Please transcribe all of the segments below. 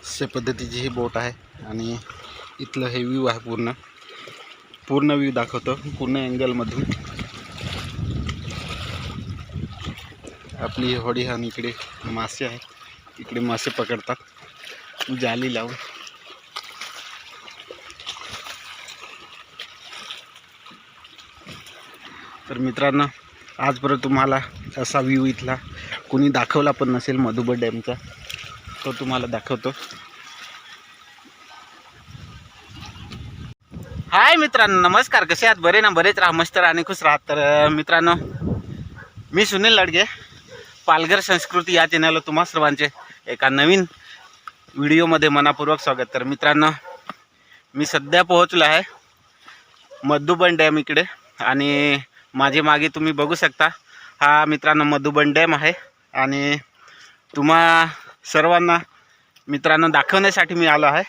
अशा पद्धतीची ही बोट आहे आणि इथलं हे व्ह्यू आहे पूर्ण व्ह्यू दाखवतो पूर्ण अँगलमधून आपली ही होडी आणि इकडे मासे आहे इकडे मासे पकडतात जाली लावून। तर मित्रांनो आजपर्यंत तुम्हाला असा व्ह्यू इथला कोणी दाखवला पण नसेल मधुबन डॅमचा, तो तुम्हाला दाखवतो। हाय मित्रांनो, नमस्कार, कसे आहात? बरे ना? बरेच राहा, मस्त राहा आणि खुश राहा। तर मित्रांनो मी सुनील लडगे, पालघर संस्कृती या चॅनलवर तुम्हा सर्वांचे एका नवीन व्हिडिओमध्ये मनापूर्वक स्वागत। तर मित्रांनो मी सध्या पोहोचलो आहे मधुबन डॅम इकडे आणि माझे मागे तुम्ही बघू शकता हा मित्रांनो मधुबन डॅम आहे आणि तुम्हा सर्वांना मित्रांनो दाखवण्यासाठी मी आलो आहे।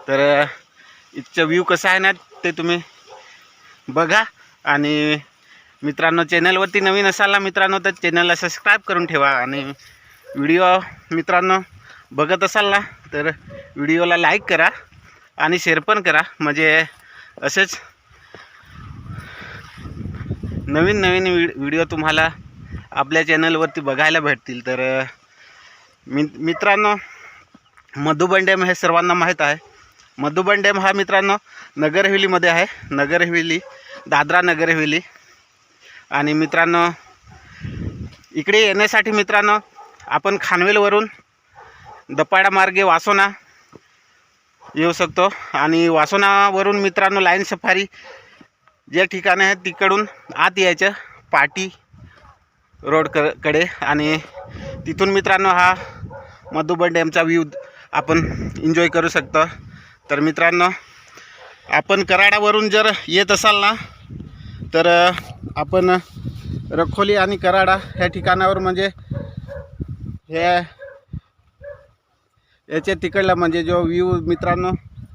तर इथचा व्ह्यू कसा आहे ना ते तुम्ही बघा आणि मित्रांनो चॅनलवरती नवीन असाल ना मित्रांनो तर चॅनलला सबस्क्राईब करून ठेवा आणि व्हिडिओ मित्रांनो बघत असाल ना तर व्हिडिओला लाईक करा आणि शेअर पण करा, म्हणजे असेच नवीन व्हिडिओ तुम्हाला आपल्या चॅनलवरती बघायला भेटतील। तर मित्रांनो मधुबन डॅम हे सर्वांना माहीत आहे। मधुबन डॅम हा मित्रांनो नगर हवेलीमध्ये आहे, नगर हवेली, दादरा नगर हवेली। आणि मित्रांनो इकडे येण्यासाठी मित्रांनो आपण खानवेलवरून दपाडा मार्गे वासोना येऊ शकतो आणि वासोनावरून मित्रांनो लाईन सफारी जे ठिकाण आहे तिकडून आत यायचं पाटी रोड कडे आणि तिथून मित्रांनो हा मधुबन डॅमचा व्ह्यू आपण एन्जॉय करू शकतो। तर मित्रांनो आपण कराडावरून जर येत असाल ना तर आपण रखोली आणि कराडा ह्या ठिकाणावर म्हणजे हे याच्या तिकडला म्हणजे जो व्ह्यू मित्रांनो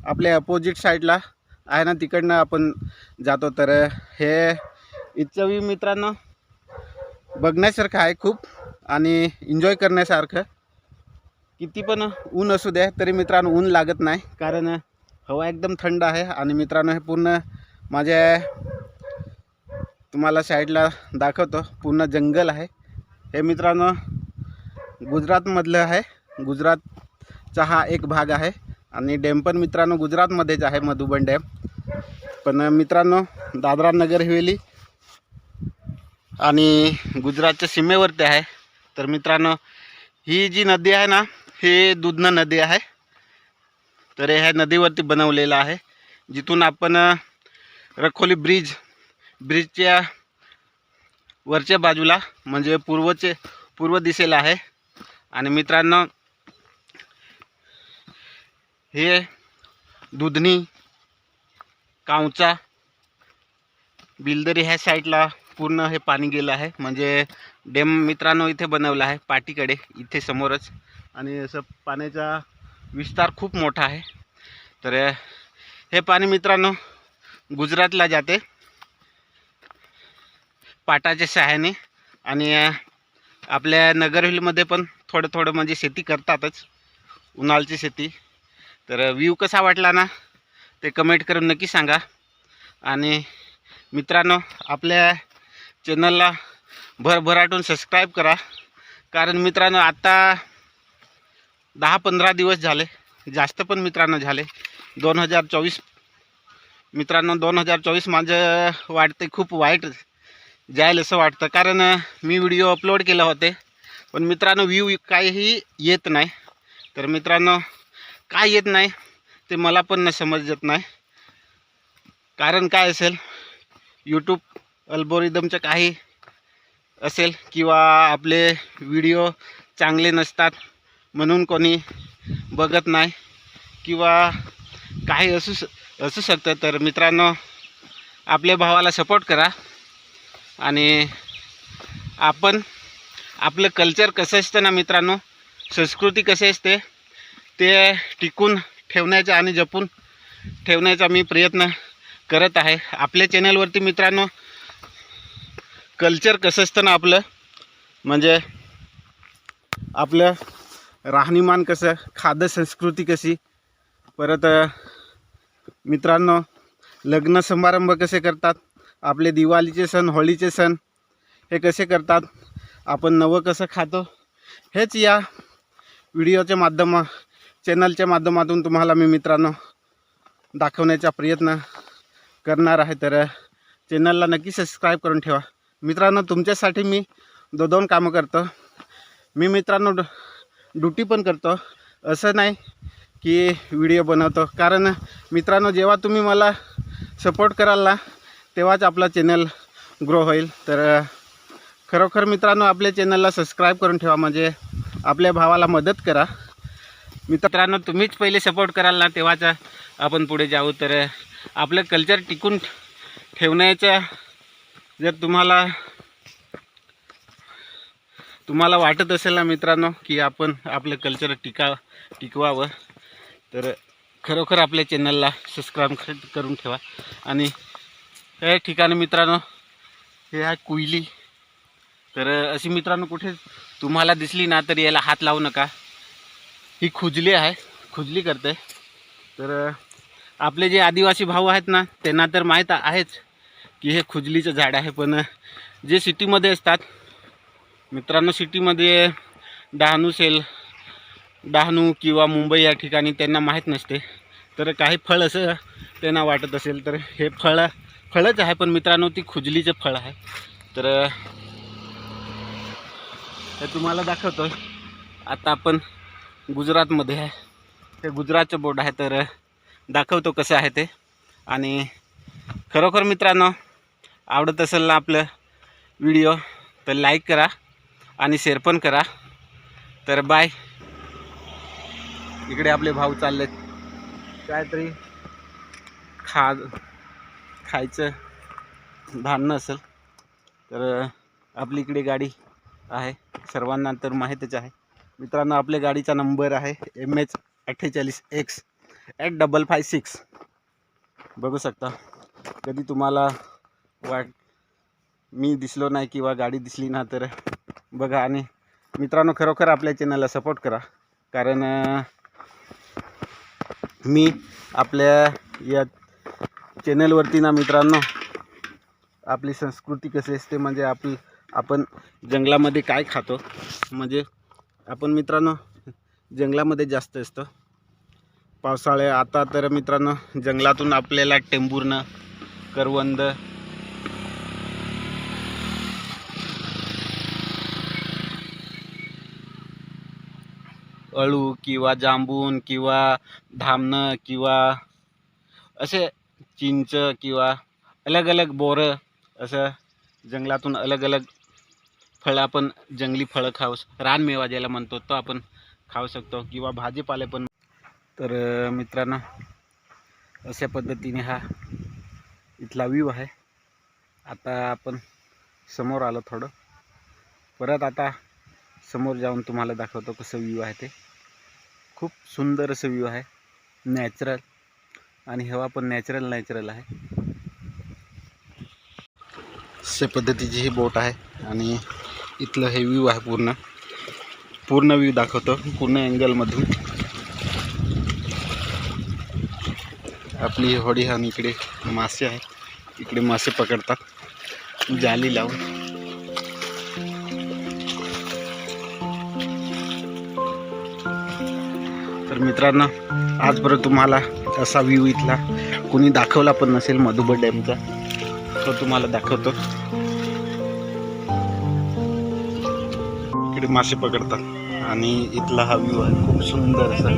आपल्या अपोजिट साईडला आहे ना तिकडनं आपण जातो। तर हे इथचं व्ह्यू मित्रांनो बघण्यासारखं आहे खूप आणि एन्जॉय करण्यासारखं। किती पण ऊन असू द्या तरी मित्रांनो ऊन लागत नाही, कारण हवा एकदम थंड आहे। आणि मित्रांनो हे पूर्ण माझ्या तुम्हाला साईडला दाखवतो पूर्ण जंगल आहे। हे मित्रांनो गुजरातमधलं आहे, गुजरातचा हा एक भाग आहे आणि डॅम पण मित्रांनो गुजरातमध्येच आहे मधुबन डॅम। पण मित्रांनो दादरा नगर हवेली आणि गुजरातच्या सीमेवरती आहे। तर मित्रांनो ही जी नदी आहे ना ही दुधना नदी आहे। तर ह्या नदीवरती बनवलेलं आहे जिथून आपण रखोली ब्रिजच्या वरच्या बाजूला म्हणजे पूर्व दिशेला आहे। आणि मित्रांनो हे दुधनी, कावचा, बिलदरी ह्या साईडला पूर्ण हे पाणी गेलं आहे, म्हणजे डॅम मित्रांनो इथे बनवला आहे पाटीकडे इथे समोरच आणि असं पाण्याचा विस्तार खूप मोठा आहे। तर हे पाणी मित्रांनो गुजरातला जाते पाटाच्या सहाय्याने आणि आपल्या नगर हवेलीमध्ये पण थोडं म्हणजे शेती करतातच, उन्हाळ्याची शेती। तर व्ह्यू कसा वाटला ना ते कमेंट करून नक्की सांगा आणि मित्रांनो आपल्या चॅनलला भरभराटून सबस्क्राईब करा, कारण मित्रांनो आता 10-15 दिवस झाले, जास्त पण मित्रांनो झाले। 2024 मित्रांनो 2024 माझं वाटते खूप वाईट जाईल असं वाटतं, कारण मी व्हिडिओ अपलोड केले होते पण मित्रांनो व्ह्यू काहीही येत नाही। तर मित्रांनो काय येत नाही ते मला पण नाही समजत नाही, कारण काय असेल यूट्यूब अल्गोरिदमचं काही असेल किंवा आपले व्हिडिओ चांगले नसतात म्हणून कोणी बघत नाही किंवा काही असू शकतं। तर मित्रांनो आपल्या भावाला सपोर्ट करा आणि आपण आपलं कल्चर कसं असतं ना मित्रांनो, संस्कृती कशी असते ते टिकून ठेवण्याचा आणि जपून ठेवण्याचा मी प्रयत्न करत आहे। आपल्या चॅनलवरती मित्रांनो कल्चर कसं असतं ना आपलं, म्हणजे आपलं राहणीमान कसं, खाद्य संस्कृती कशी, परत मित्रांनो लग्न समारंभ कसे करतात, आपले दिवाळीचे सण, होळीचे सण हे कसे करतात, आपण नवं कसं खातो, हेच या व्हिडिओच्या चॅनलच्या माध्यमातून तुम्हाला मी मित्रांनो दाखवण्याचा प्रयत्न करणार आहे. तर चॅनलला नक्की सबस्क्राईब करून ठेवा. मित्रांनो तुमच्यासाठी मी दोन कामं करतो. मी मित्रांनो ड्युटी पण करतो, असं नाही की व्हिडिओ बनवतो. कारण मित्रांनो जेव्हा तुम्ही मला सपोर्ट कराल ना तेव्हाच आपला चॅनल ग्रो होईल. तर खरोखर मित्रांनो आपल्या चॅनलला सबस्क्राईब करून ठेवा, म्हणजे आपल्या भावाला मदत करा. मित्रांनो तुम्हीच पहिले सपोर्ट कराल ना तेव्हाच आपण पुढे जाऊ. तर आपलं कल्चर टिकून ठेवण्याच्या जर तुम्हाला वाटत असेल ना मित्रांनो की आपण आपलं कल्चर टिकवावं, तर खरोखर आपल्या चॅनलला सबस्क्राईब करून ठेवा. आणि या ठिकाणी मित्रांनो हे आहे कुयली. तर अशी मित्रांनो कुठे तुम्हाला दिसली ना तर याला हात लावू नका. ही खुजली आहे, खुजली करते. तर आपले जे आदिवासी भाऊ आहेत ना त्यांना तर माहीत आहेच की हे खुजलीचं झाड आहे. पण जे सिटीमध्ये असतात मित्रांनो, सिटीमध्ये डहाणू किंवा मुंबई या ठिकाणी त्यांना माहीत नसते. तर काही फळ असं त्यांना वाटत असेल तर हे फळच आहे, पण मित्रांनो ती खुजलीचं फळ आहे. तर हे तुम्हाला दाखवतो. आता आपण गुजरातमध्ये आहे, हे गुजरातचं बोर्ड आहे. तर दाखवतो कसं आहे ते. आणि खरोखर मित्रांनो आवडत असेल ना आपलं व्हिडिओ तर लाईक करा आणि शेअर पण करा. तर बाय. इकडे आपले भाऊ चाललेत काहीतरी खायचं धान्य असेल. तर आपली इकडे गाडी आहे, सर्वांना तर माहीतच आहे मित्रांनो. आपल्या गाडीचा नंबर आहे MH48X8556. बघू शकता. कधी तुम्हाला मी दिसलो नाही किंवा गाडी दिसली ना तर बघा. आणि मित्रांनो खरोखर आपल्या चॅनलला सपोर्ट करा, कारण मी आपल्या या चॅनलवरती ना मित्रांनो आपली संस्कृती कशी असते, म्हणजे आपण जंगलामध्ये काय खातो, म्हणजे आपण मित्रांनो जंगलामध्ये जास्त असतो पावसाळे. आता तर मित्रांनो जंगलातून आपल्याला टेंभूर्न, करवंद, अळू किंवा जांभून किंवा धामणं किंवा असे चिंच किंवा अलग अलग बोरं, असं जंगलातून अलग अलग फळं, आपण जंगली फळं रानमेवा ज्याला म्हणतो तो आपण खाऊ शकतो, किंवा भाजीपाले पण. तर मित्रांनो अशा पद्धतीने हा इथला व्ह्यू आहे. आता आपण समोर आलो थोडं, परत आता समोर जाऊन तुम्हाला दाखवतो कसं व्ह्यू आहे ते. खूप सुंदर असं व्ह्यू आहे, नॅचरल, आणि हवा पण नॅचरल आहे. अशा पद्धतीची ही बोट आहे आणि इथलं हे व्ह्यू आहे. पूर्ण व्ह्यू दाखवतो, पूर्ण अँगलमधून आपली होडी. आणि इकडे मासे आहे, इकडे मासे पकडतात जाली लावून. तर मित्रांनो आजपर्यंत तुम्हाला असा व्ह्यू इथला कोणी दाखवला पण नसेल मधुबा डॅमचा, तो तुम्हाला दाखवतो. इकडे मासे पकडतात आणि इथला हा व्ह्यू आहे खूप सुंदर असा.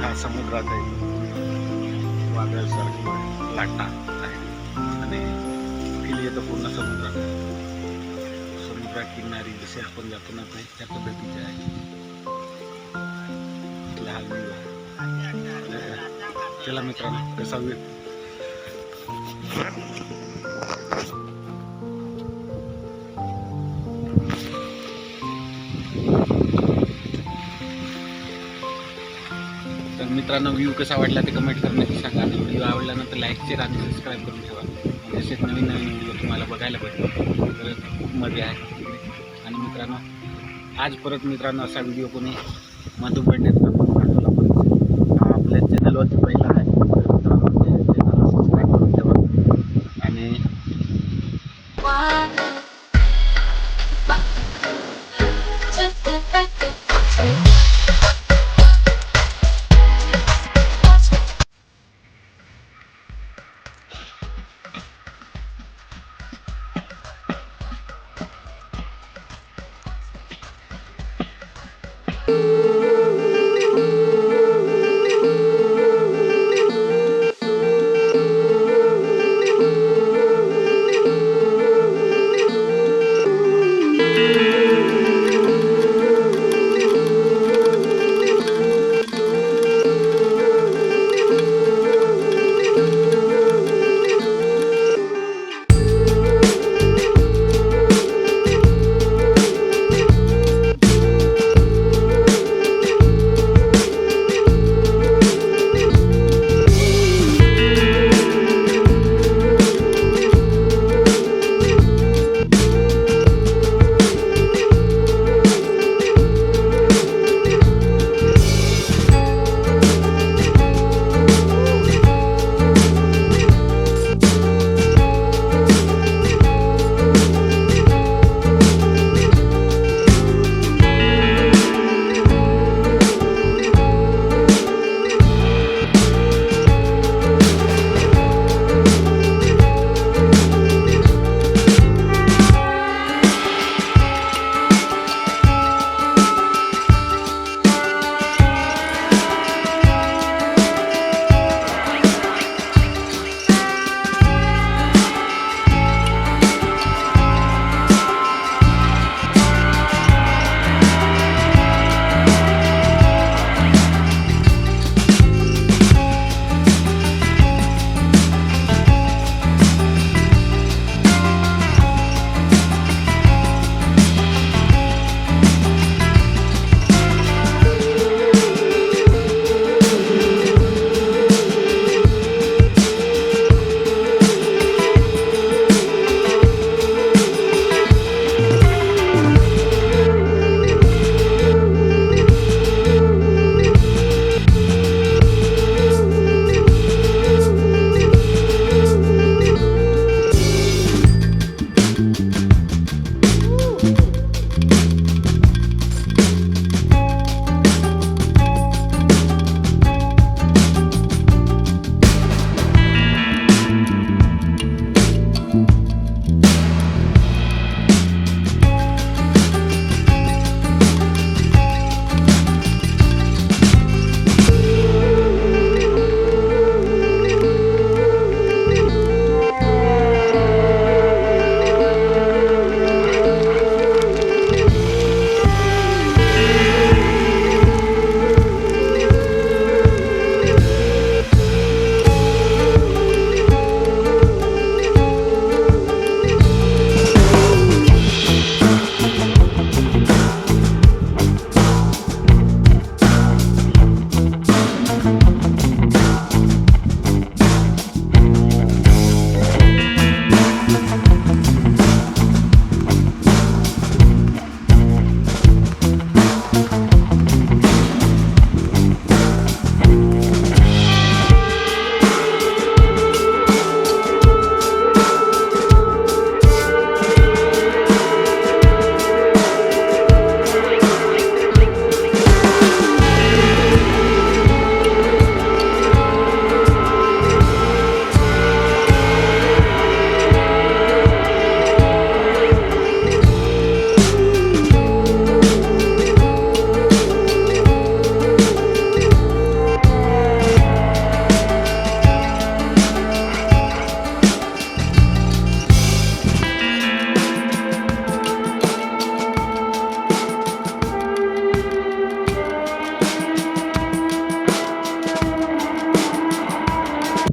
हा समुद्राचा वादळासारखी लाटा आहे आणि फील येतं पूर्ण समुद्राकिनारी जसे आपण जातो ना त्या पद्धतीचे आहे. लहान चला मित्रांनो कसा तर मित्रांनो व्ह्यू कसा वाटला ते कमेंट करण्याची सांगा आणि व्हिडिओ आवडला ना तर लाईक शेअर आणि सबस्क्राईब करून ठेवा. तसेच नवीन नवीन व्हिडिओ तुम्हाला बघायला भेटतो तर खूप मजा आहे. आणि मित्रांनो आज परत मित्रांनो असा व्हिडिओ कोणी मधुबंडेत आपल्या चॅनलवरती पहिला आहे तर मित्रांनो चॅनलला सबस्क्राईब करून ठेवा. आणि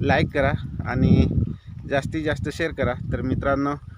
लाईक करा आणि जास्तीत जास्त शेअर करा. तर मित्रांनो